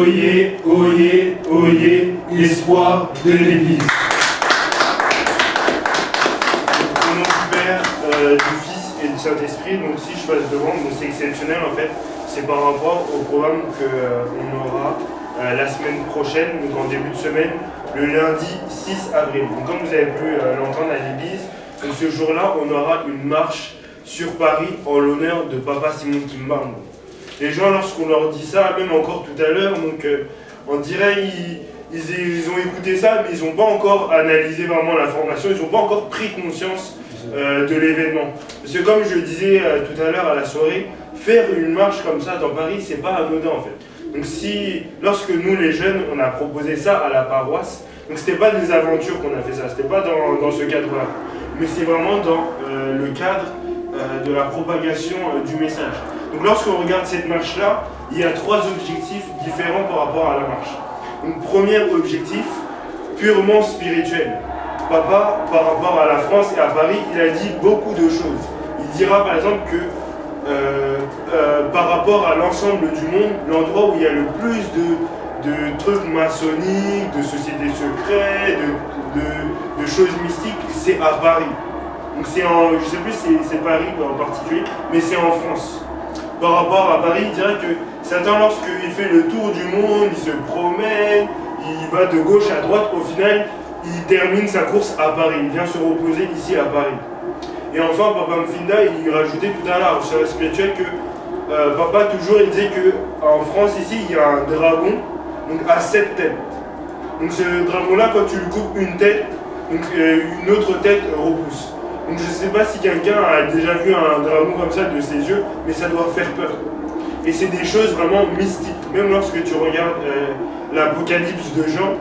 Oyez, oyez, oyez, l'espoir de l'Église. Au nom du Père, du Fils et du Saint-Esprit, donc si je passe devant, c'est exceptionnel en fait, c'est par rapport au programme qu'on aura la semaine prochaine, donc en début de semaine, le lundi 6 avril. Donc comme vous avez pu l'entendre à l'église, donc ce jour-là, on aura une marche sur Paris en l'honneur de Papa Simon Kimbangu. Les gens, lorsqu'on leur dit ça, même encore tout à l'heure, donc on dirait ils ont écouté ça, mais ils n'ont pas encore analysé vraiment l'information, ils n'ont pas encore pris conscience de l'événement. Parce que comme je le disais tout à l'heure à la soirée, faire une marche comme ça dans Paris, c'est pas anodin en fait. Donc lorsque nous les jeunes, on a proposé ça à la paroisse, donc c'était pas des aventures qu'on a fait ça, c'était pas dans ce cadre-là, mais c'est vraiment dans le cadre de la propagation du message. Donc lorsqu'on regarde cette marche-là, il y a 3 objectifs différents par rapport à la marche. Donc premier objectif, purement spirituel. Papa, par rapport à la France et à Paris, il a dit beaucoup de choses. Il dira par exemple que par rapport à l'ensemble du monde, l'endroit où il y a le plus de trucs maçonniques, de sociétés secrètes, de choses mystiques, c'est à Paris. Donc je ne sais plus si c'est Paris en particulier, mais c'est en France. Par rapport à Paris, il dirait que Satan, lorsqu'il fait le tour du monde, il se promène, il va de gauche à droite, au final, il termine sa course à Paris, il vient se reposer ici à Paris. Et enfin, Papa Mfinda, il rajoutait tout à l'heure sur le spirituel que Papa toujours il disait qu'en France ici, il y a un dragon donc à 7 têtes. Donc ce dragon-là, quand tu lui coupes une tête, donc, une autre tête repousse. Donc je ne sais pas si quelqu'un a déjà vu un dragon comme ça de ses yeux, mais ça doit faire peur. Et c'est des choses vraiment mystiques. Même lorsque tu regardes l'Apocalypse de Jean,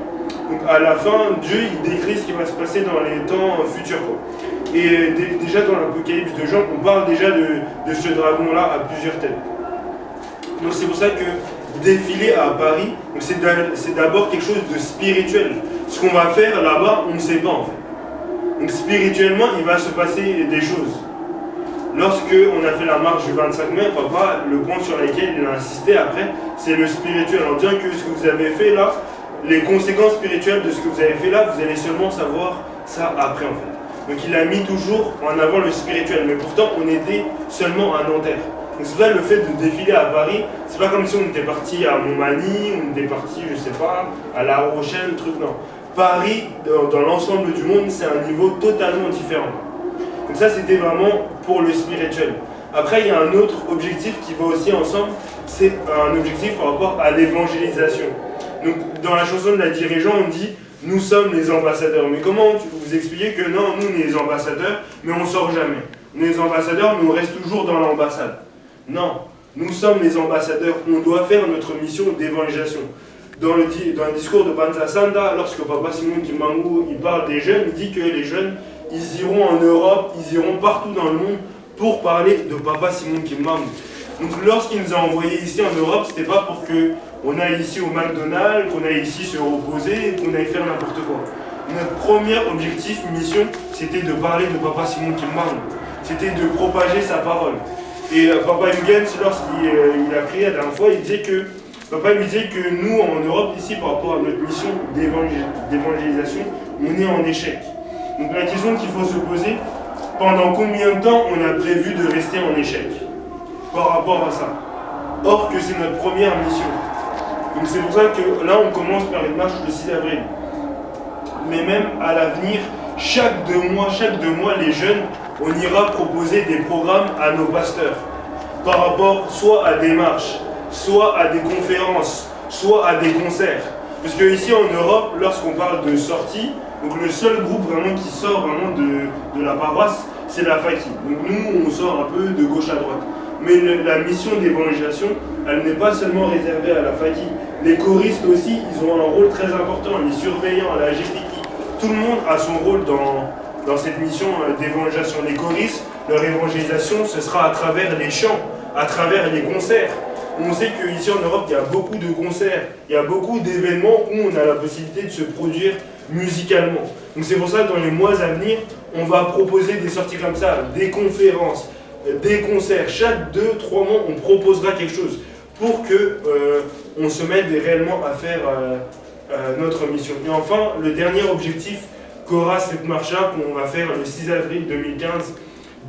donc à la fin, Dieu il décrit ce qui va se passer dans les temps futurs. Et déjà dans l'Apocalypse de Jean, on parle déjà de ce dragon-là à plusieurs têtes. Donc c'est pour ça que défiler à Paris, c'est d'abord quelque chose de spirituel. Ce qu'on va faire là-bas, on ne sait pas en fait. Donc spirituellement, il va se passer des choses. Lorsque on a fait la marche du 25 mai, Papa, le point sur lequel il a insisté après, c'est le spirituel. En disant que ce que vous avez fait là, les conséquences spirituelles de ce que vous avez fait là, vous allez seulement savoir ça après en fait. Donc il a mis toujours en avant le spirituel, mais pourtant on était seulement à Nanterre. Donc c'est là le fait de défiler à Paris, c'est pas comme si on était parti à Montmagny, on était parti, je sais pas, à La Rochelle, truc, non. Paris, dans l'ensemble du monde, c'est un niveau totalement différent. Donc ça, c'était vraiment pour le spirituel. Après, il y a un autre objectif qui va aussi ensemble, c'est un objectif par rapport à l'évangélisation. Donc dans la chanson de la dirigeante, on dit « Nous sommes les ambassadeurs ». Mais comment vous expliquez que non, nous, on est les ambassadeurs, mais on ne sort jamais. On est les ambassadeurs, mais on reste toujours dans l'ambassade. Non, nous sommes les ambassadeurs, on doit faire notre mission d'évangélisation. Dans le discours de Banza Sanda, lorsque Papa Simon Kimbangu il parle des jeunes, il dit que les jeunes, ils iront en Europe, ils iront partout dans le monde pour parler de Papa Simon Kimbangu. Donc lorsqu'il nous a envoyés ici en Europe, c'était pas pour qu'on aille ici au McDonald's, qu'on aille ici se reposer, qu'on aille faire n'importe quoi. Notre premier objectif, mission, c'était de parler de Papa Simon Kimbangu. C'était de propager sa parole. Et Papa Huygens, lorsqu'il a prié la dernière fois, il disait que Papa lui disait que nous, en Europe, ici, par rapport à notre mission d'évangélisation, on est en échec. Donc la question qu'il faut se poser, pendant combien de temps on a prévu de rester en échec par rapport à ça? Or que c'est notre première mission. Donc c'est pour ça que là, on commence par une marche le 6 avril. Mais même à l'avenir, chaque 2 mois, les jeunes, on ira proposer des programmes à nos pasteurs par rapport soit à des marches, soit à des conférences, soit à des concerts. Parce que ici en Europe, lorsqu'on parle de sortie, donc le seul groupe vraiment qui sort vraiment de la paroisse, c'est la Faki. Donc nous, on sort un peu de gauche à droite. Mais la mission d'évangélisation, elle n'est pas seulement réservée à la Faki. Les choristes aussi, ils ont un rôle très important. Les surveillants, la GPI, tout le monde a son rôle dans cette mission d'évangélisation. Les choristes, leur évangélisation, ce sera à travers les chants, à travers les concerts. On sait qu'ici en Europe, il y a beaucoup de concerts, il y a beaucoup d'événements où on a la possibilité de se produire musicalement. Donc c'est pour ça que dans les mois à venir, on va proposer des sorties comme ça, des conférences, des concerts. Chaque 2-3 mois, on proposera quelque chose pour que on se mette réellement à faire notre mission. Et enfin, le dernier objectif qu'aura cette marche-là, qu'on va faire le 6 avril 2015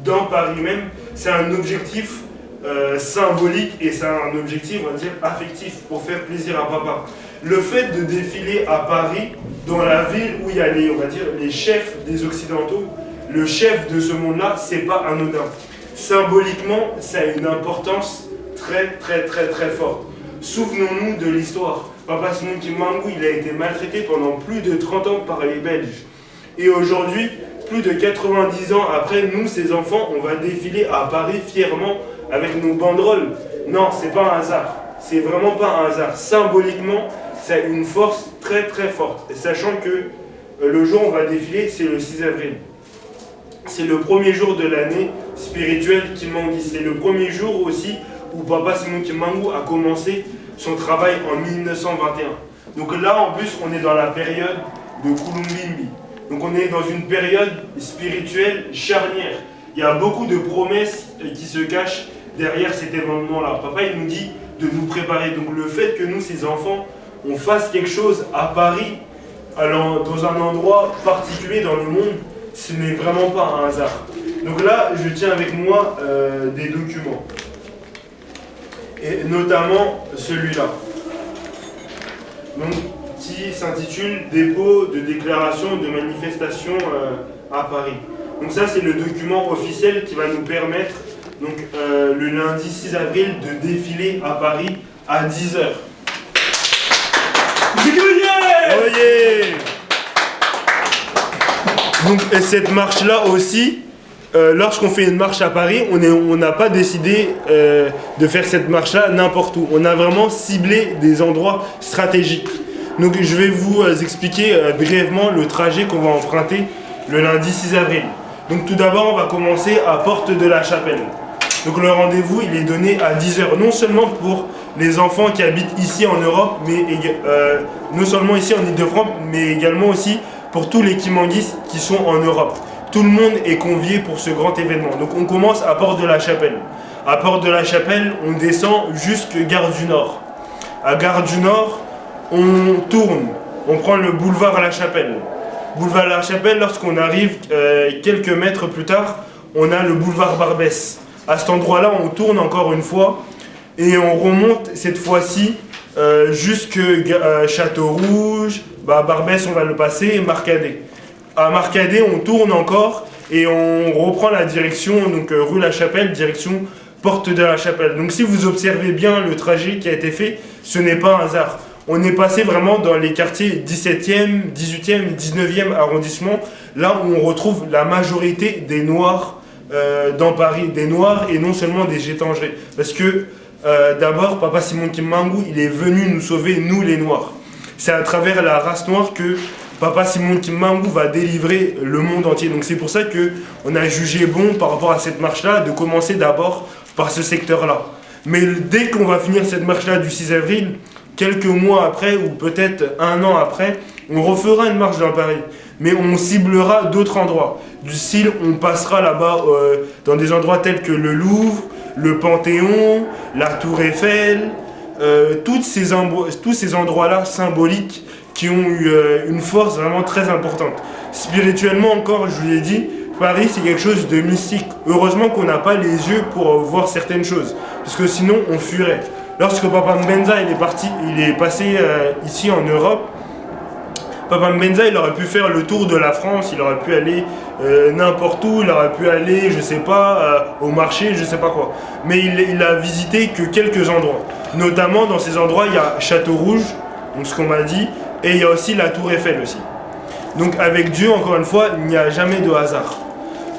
dans Paris même, c'est un objectif symbolique et c'est un objectif, on va dire, affectif pour faire plaisir à papa. Le fait de défiler à Paris, dans la ville où il y a les, on va dire, les chefs des Occidentaux, le chef de ce monde-là, c'est pas anodin. Symboliquement, ça a une importance très forte. Souvenons-nous de l'histoire. Papa Simon Kim-Mangu, il a été maltraité pendant plus de 30 ans par les Belges. Et aujourd'hui, plus de 90 ans après, nous, ses enfants, on va défiler à Paris fièrement avec nos banderoles. Non, c'est pas un hasard. C'est vraiment pas un hasard. Symboliquement, ça a une force très forte. Et sachant que le jour où on va défiler, c'est le 6 avril. C'est le premier jour de l'année spirituelle Kim-Mangu. C'est le premier jour aussi où Papa Simon Kim-Mangu a commencé son travail en 1921. Donc là, en plus, on est dans la période de Kulumbimbi. Donc on est dans une période spirituelle charnière. Il y a beaucoup de promesses qui se cachent derrière cet événement-là. Papa, il nous dit de nous préparer. Donc le fait que nous, ces enfants, on fasse quelque chose à Paris, dans un endroit particulier dans le monde, ce n'est vraiment pas un hasard. Donc là, je tiens avec moi des documents. Et notamment celui-là. Donc, qui s'intitule Dépôt de déclaration de manifestation à Paris. Donc ça, c'est le document officiel qui va nous permettre, donc, le lundi 6 avril, de défiler à Paris à 10h. Donc, et cette marche-là aussi, lorsqu'on fait une marche à Paris, on n'a pas décidé de faire cette marche-là n'importe où. On a vraiment ciblé des endroits stratégiques. Donc je vais vous expliquer brièvement le trajet qu'on va emprunter le lundi 6 avril. Donc tout d'abord, on va commencer à Porte de la Chapelle. Donc le rendez-vous, il est donné à 10h, non seulement pour les enfants qui habitent ici en Europe, mais non seulement ici en Île-de-France, mais également aussi pour tous les Kimanguistes qui sont en Europe. Tout le monde est convié pour ce grand événement. Donc on commence à Porte de la Chapelle. À Porte de la Chapelle, on descend jusqu'à Gare du Nord. À Gare du Nord, on tourne, on prend le boulevard La Chapelle. Boulevard La Chapelle, lorsqu'on arrive quelques mètres plus tard, on a le boulevard Barbès. À cet endroit-là, on tourne encore une fois et on remonte cette fois-ci jusqu'à Château-Rouge, Barbès, on va le passer, Marcadet. À Marcadet, on tourne encore et on reprend la direction, donc rue La Chapelle, direction Porte de la Chapelle. Donc si vous observez bien le trajet qui a été fait, ce n'est pas un hasard. On est passé vraiment dans les quartiers 17e, 18e, 19e arrondissement, là où on retrouve la majorité des Noirs dans Paris, des Noirs et non seulement des étrangers. Parce que d'abord, Papa Simon Kim-Mangu, il est venu nous sauver, nous les Noirs. C'est à travers la race noire que Papa Simon Kim-Mangu va délivrer le monde entier. Donc c'est pour ça qu'on a jugé bon par rapport à cette marche-là de commencer d'abord par ce secteur-là. Mais dès qu'on va finir cette marche-là du 6 avril, quelques mois après ou peut-être un an après, on refera une marche dans Paris. Mais on ciblera d'autres endroits. Du style, on passera là-bas dans des endroits tels que le Louvre, le Panthéon, la Tour Eiffel, tous ces endroits-là symboliques qui ont eu une force vraiment très importante. Spirituellement encore, je vous l'ai dit, Paris c'est quelque chose de mystique. Heureusement qu'on n'a pas les yeux pour voir certaines choses, parce que sinon on fuirait. Lorsque Papa Mbenza il est passé ici en Europe, Papa Mbenza il aurait pu faire le tour de la France, il aurait pu aller n'importe où, il aurait pu aller, je sais pas, au marché, je sais pas quoi. Mais il a visité que quelques endroits. Notamment dans ces endroits, il y a Château-Rouge, donc ce qu'on m'a dit, et il y a aussi la Tour Eiffel aussi. Donc avec Dieu, encore une fois, il n'y a jamais de hasard.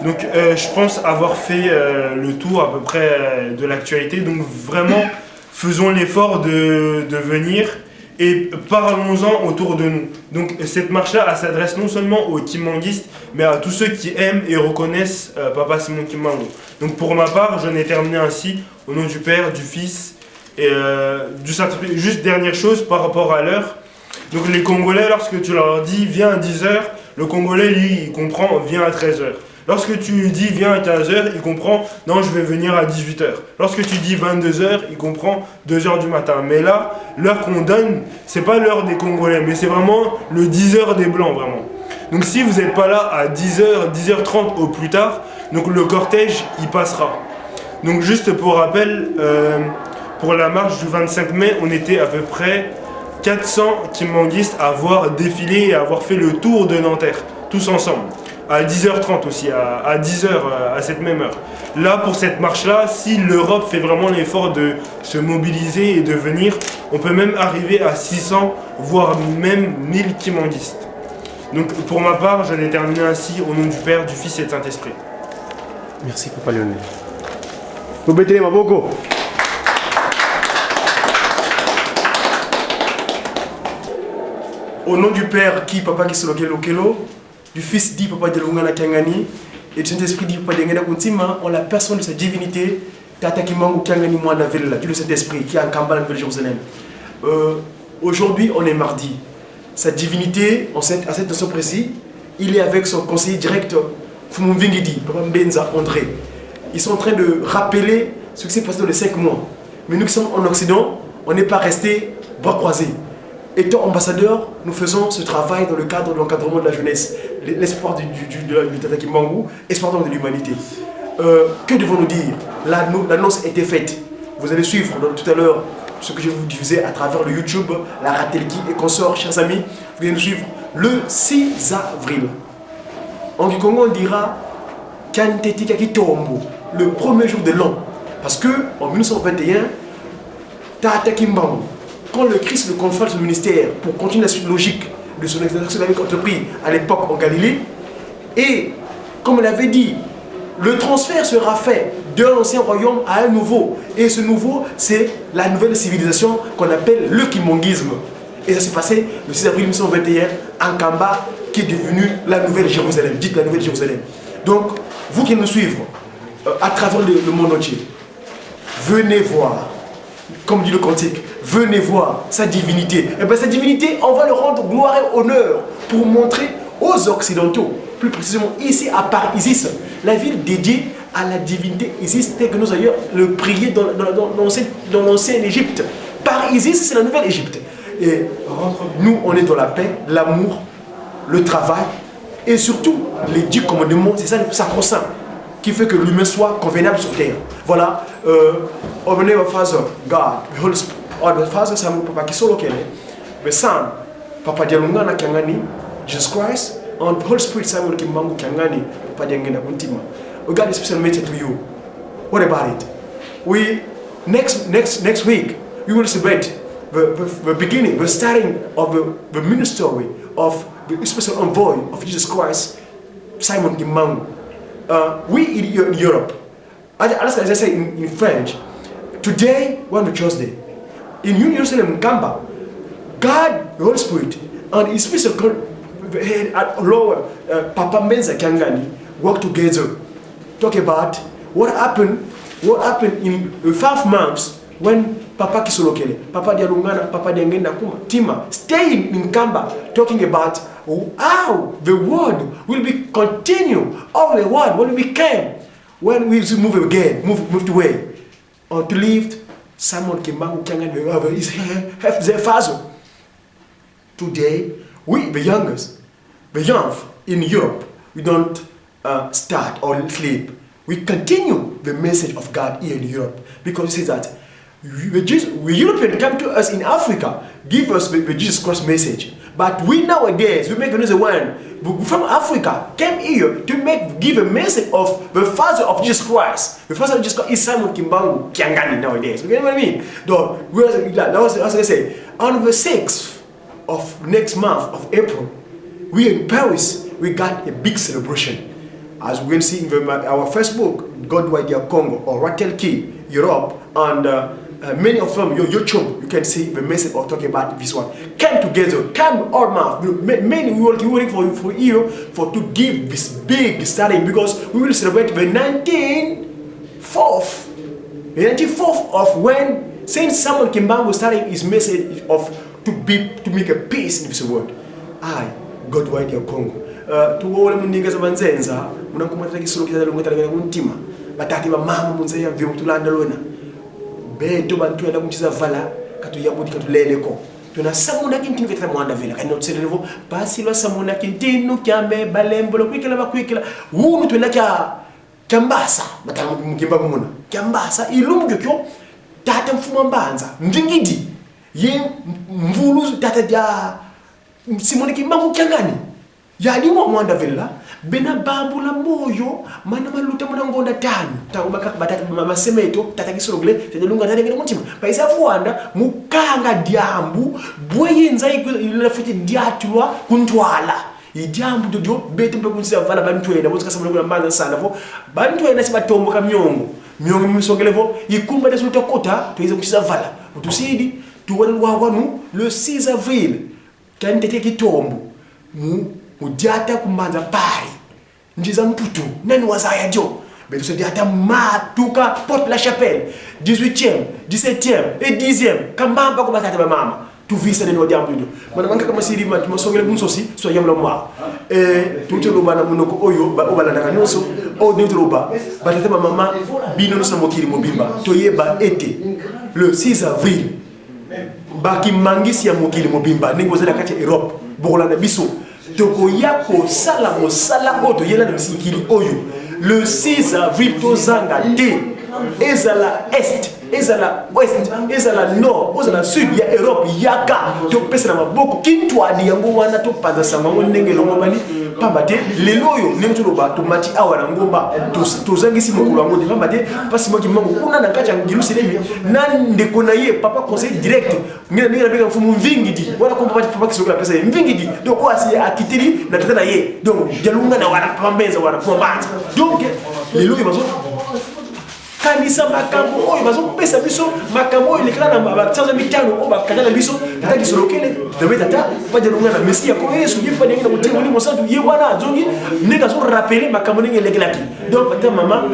Donc je pense avoir fait le tour à peu près de l'actualité. Donc vraiment, faisons l'effort de venir et parlons-en autour de nous. Donc cette marche-là, elle s'adresse non seulement aux Kimanguistes, mais à tous ceux qui aiment et reconnaissent Papa Simon Kim-Mangu. Donc pour ma part, j'en ai terminé ainsi, au nom du Père, du Fils et du Saint-Esprit. Juste dernière chose par rapport à l'heure. Donc les Congolais, lorsque tu leur dis viens à 10h, le Congolais lui il comprend viens à 13h. Lorsque tu dis viens à 15h, il comprend non, je vais venir à 18h. Lorsque tu dis 22h, il comprend 2h du matin. Mais là, l'heure qu'on donne, c'est pas l'heure des Congolais, mais c'est vraiment le 10h des Blancs, vraiment. Donc si vous n'êtes pas là à 10h, 10h30 au plus tard, donc le cortège, il passera. Donc juste pour rappel, pour la marche du 25 mai, on était à peu près 400 kimbanguistes à avoir défilé et à avoir fait le tour de Nanterre, tous ensemble. À 10h30 aussi, à 10h, à cette même heure. Là, pour cette marche-là, si l'Europe fait vraiment l'effort de se mobiliser et de venir, on peut même arriver à 600, voire même 1000 kimbanguistes. Donc pour ma part, j'en ai terminé ainsi au nom du Père, du Fils et du Saint-Esprit. Merci Papa Lionel. Vous mettez les mains beaucoup. Au nom du Père qui Papa qui Solokelo Kelo, du Fils dit Papa Dialungana Kangani et du Saint-Esprit dit Papa Dengana Kuntima, en la personne de sa divinité, Tata Kimangu Kangani Mwanda Villa, Dieu de Saint-Esprit qui est en Kambala Nouvelle Jérusalem. Aujourd'hui, on est mardi. Sa divinité, à cet instant précis, il est avec son conseiller direct, Fumumvingidi, Papa Mbenza André. Ils sont en train de rappeler ce qui s'est passé dans les 5 mois. Mais nous qui sommes en Occident, on n'est pas restés bras croisés. Étant ambassadeurs, nous faisons ce travail dans le cadre de l'encadrement de la jeunesse, l'espoir du Tata Kimbangu, espoir de l'humanité. Que devons-nous dire? L'annonce était faite. Vous allez suivre tout à l'heure ce que je vous diffusais à travers le YouTube, la Ratelki et consorts, chers amis. Vous allez nous suivre le 6 avril. En Kikongo, on dira Kantetika Kitombo, le premier jour de l'an. Parce que en 1921, Tata Kimbangu, quand le Christ le confie son ministère pour continuer la suite logique de son exercice qu'il avait entrepris à l'époque en Galilée, et comme il avait dit, le transfert sera fait d'un ancien royaume à un nouveau. Et ce nouveau, c'est la nouvelle civilisation qu'on appelle le kimbanguisme. Et ça s'est passé le 6 avril 1921 en Kamba, qui est devenu la Nouvelle Jérusalem. Dites la Nouvelle Jérusalem. Donc, vous qui nous suivez à travers le monde entier, venez voir, comme dit le cantique, venez voir sa divinité. Et bien sa divinité, on va le rendre gloire et honneur pour montrer aux Occidentaux, plus précisément ici à Paris, Isis, la ville dédiée à la divinité Isis, telle que nous ailleurs le prier dans l'ancienne Égypte. Par Isis, c'est la nouvelle Égypte. Et nous, on est dans la paix, l'amour, le travail et surtout les 10 commandements, c'est ça le sacro-saint qui fait que l'humain soit convenable sur terre. Voilà, on venait au Father, God, the Holy Spirit, the Father, c'est un papa qui solo kele, the Son, Papa Dialungana Kangani, Jesus Christ, and the Holy Spirit, Simon Kimbangu Kangani, Papa Diangena Kuntima. We got a special message to you. What about it? Next week, we will celebrate the beginning, the starting of the ministry of the special envoy of Jesus Christ, Simon Kimbangu. We in Europe, as I say in French, today, one Thursday, in New Jerusalem, Kamba, God, the Holy Spirit, and His special lower Papa Mbenza Kangani work together, talk about what happened in the 5 months when Papa Kisolokele, Papa Dialungana, Papa Diangenda Kuma, Tima, staying in Kamba, talking about how the world will be continue, all the world when we came, when we move again, moved away, or to live Simon Kimbangu Kangani, have their father. Today, we, the youngest, the young in Europe, we don't start or sleep. We continue the message of God here in Europe because it says that the Europeans come to us in Africa, give us the Jesus Christ message. But we nowadays, we make another one from Africa, came here to give a message of the Father of Jesus Christ. The Father of Jesus Christ is Simon Kimbangu Kiangani nowadays. You get what I mean? That was what I say. On the 6th of next month of April, we in Paris, we got a big celebration. As we can see in our Facebook, God Dear Congo or Ratel Key Europe, and many of them, your YouTube, you can see the message of talking about this one. Come together, come all month. Many we will be waiting for you to give this big starting because we will celebrate the 94th of when Saint Simon Kimbangu starting his message of to make a peace in this world. I, God Dear Congo. tuwole muninga zabanzenza munankumata kisolo kizalunga talagala kuntima batati ba mama munzeya vyo tulanda lona beto bantu yenda kunchiza vala katu yabudi katuleleko tuna samuna kintinu ketata mwanda vela kanino tselelevo basi lo samuna kintinu kyambe balembolo kwikela bakwikela wunu twenda kyambasa matamu mukimba kumuna kyambasa ilumu kyo tata mfuma mbanza mvingidi ye mvulu tata dia simoni kimbangu kyangani yalimu mwanda vela bena bambula moyo mana maluta mwana ngonda tanu takubaka batata mama semeto tata kisologele tedelunga tata ngene mutima paisa fuanda mukanga diambu bweyenza ilafuti diatwa kuntwala idiambu dodo bete mpe kunsia vala bantu enda botsika samuna kuna mbanza sana vo bantu enda sibatombo ka myongo misongelevo ikumba de sulta kota tuize kuchisa vala utusidi tuwana wawanu le 6 avril kanitete kitombo mudiata kumbanza pari njiza mputu nani wazaya jo beto se diata matuka Porte la Chapelle 18e 17e et 10e kambamba ko batata ba mama tu visa neno jambo ndo mana manga kama siri ma tumasongele kunsosi so yamla mwa tuto bana munoko oyo ba obala daga noso o nitro ba batata ba mama bino no samokiri mobimba to yeba ete le 6 avril baki mangisi ya mokili mobimba ningo zela kati Europe bokola na biso toko yako sala mo sala oto yela na bisikili oyo le 6 avril tozanga te ezala est ezala ouest ezala nord ezala sud ya Europe yaka to pesa na maboko kintwadi yango wana to panza sango ndenge longo bali pamba te lelo oyo nemtu loba to mati awa na ngomba to zangisi mokolo ngo pamba te pasi moki mango kuna na kacha ngilu selemi na ndeko na ye papa conseil direct ngina ndenge na beka mfumu mvingidi wala ko papa kisoka pesa mvingidi donc oasi akitiri na tata na ye donc jalunga na wana pambenza wana pambanza donc lelo oyo bazo kanisa makambo oyo bazo pesa biso makambo oyo lekala na baktanza mitano o bakatana biso tata kisolokele debe tata pajelunga na mesia ko Yesu yipa ndenge na mutima ni mosantu ye wana zongi ndeka so rappeler makambo ndenge lekelaki donc tata mama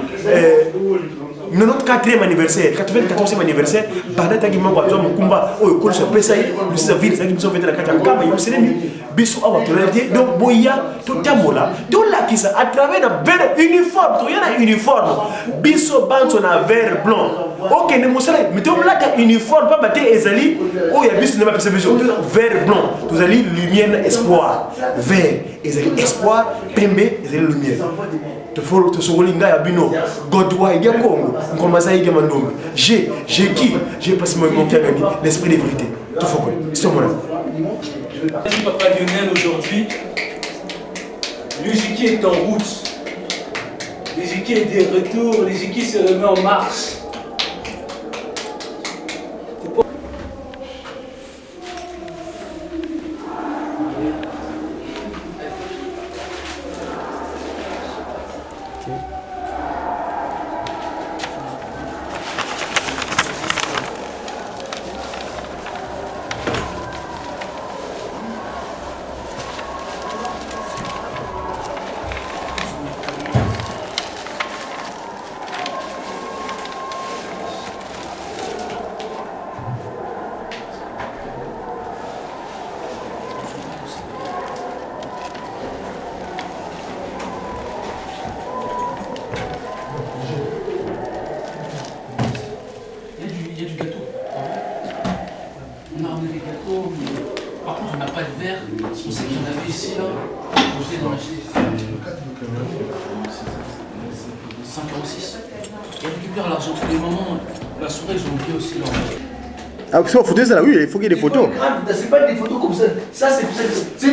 notre 4e anniversaire 94e anniversaire badata ki mango azo mukumba oyo ko so pesa yi lusiza ville ça qui nous fait la kata kama yoselemi biso awa tolerité donc boya to tamola to la kisa à travers na vert uniforme to yana uniforme biso banso na vert blanc OK ne mosala meto blata uniforme pas baté ezali oya biso ne ba pesa biso vert blanc to zali lumière espoir vert ezali espoir pembe ezali lumière te faut te solinga ya bino godwa ya Congo ngomasa ya mandombe j'ai passé mon Kiangani l'esprit de vérité tout faut que c'est moi. Papa Lionel, aujourd'hui, l'Ujiki est en route. L'Ujiki est de retour, l'Ujiki se remet en marche. Il y a du gâteau. On a ramené des gâteaux, mais par contre on n'a pas de verre. On sait qu'il y en avait ici là. Je vais en acheter. 5,6 €. Et récupère l'argent. Tous les moments, la soirée, j'ai oublié aussi l'argent. Ah, il faut photos, ça là, oui, il faut qu'il y ait des photos. C'est pas des photos comme ça. Ça, c'est